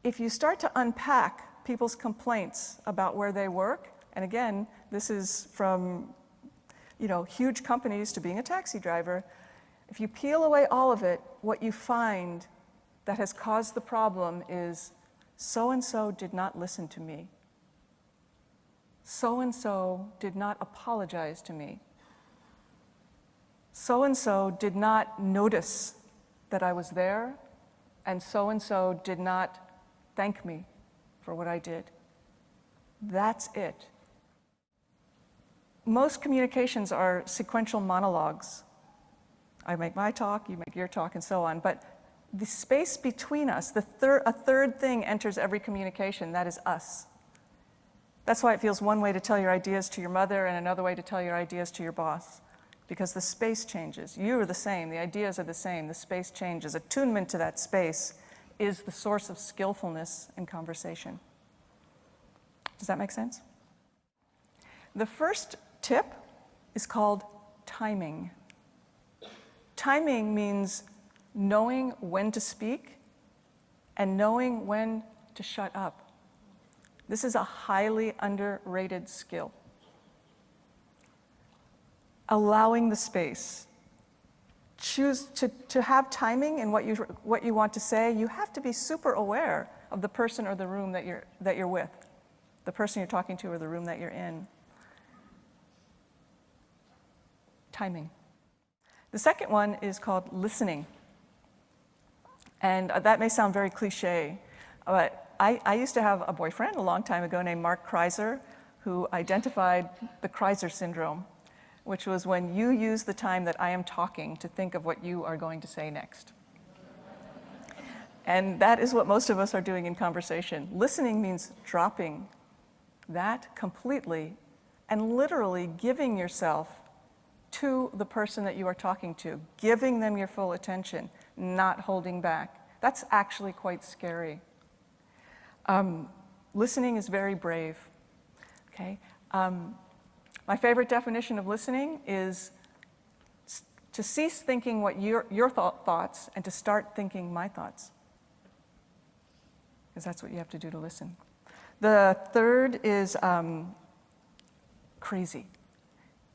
If you start to unpack people's complaints about where they work, and again, this is from huge companies to being a taxi driver, if you peel away all of it, what you find that has caused the problem is so-and-so did not listen to me. So-and-so did not apologize to me. So-and-so did not notice that I was there, and so-and-so did not thank me for what I did. That's it. Most communications are sequential monologues. I make my talk, you make your talk, and so on. But the space between us, a third thing enters every communication, that is us. That's why it feels one way to tell your ideas to your mother and another way to tell your ideas to your boss, because the space changes. You are the same, the ideas are the same, the space changes. Attunement to that space is the source of skillfulness in conversation. Does that make sense? The first tip is called timing. Timing means knowing when to speak and knowing when to shut up. This is a highly underrated skill. Allowing the space. Choose to have timing in what you want to say. You have to be super aware of the person or the room that you're with, the person you're talking to or the room that you're in. Timing. The second one is called listening. And that may sound very cliche, but I used to have a boyfriend a long time ago named Mark Kreiser, who identified the Kreiser syndrome, which was when you use the time that I am talking to think of what you are going to say next. And that is what most of us are doing in conversation. Listening means dropping that completely and literally giving yourself to the person that you are talking to, giving them your full attention, not holding back. That's actually quite scary. Listening is very brave, okay? My favorite definition of listening is to cease thinking what your thoughts and to start thinking my thoughts, because that's what you have to do to listen. The third is crazy.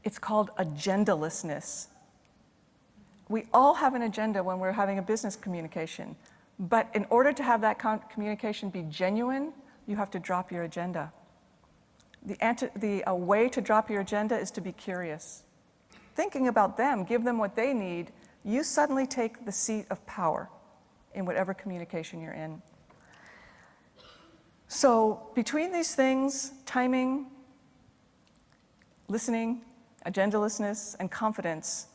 It's called agendalessness. We all have an agenda when we're having a business communication, but in order to have that communication be genuine, you have to drop your agenda. A way to drop your agenda is to be curious. Thinking about them, give them what they need, you suddenly take the seat of power in whatever communication you're in. So between these things, timing, listening, agendalessness, and confidence,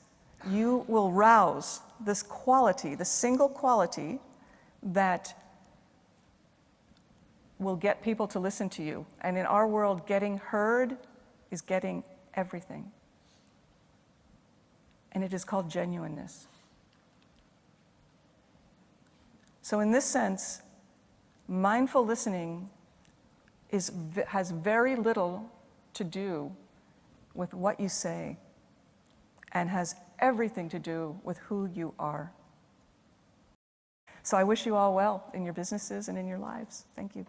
you will rouse this quality, the single quality that will get people to listen to you. And in our world, getting heard is getting everything. And it is called genuineness. So in this sense, mindful listening has very little to do with what you say and has everything to do with who you are. So I wish you all well in your businesses and in your lives. Thank you.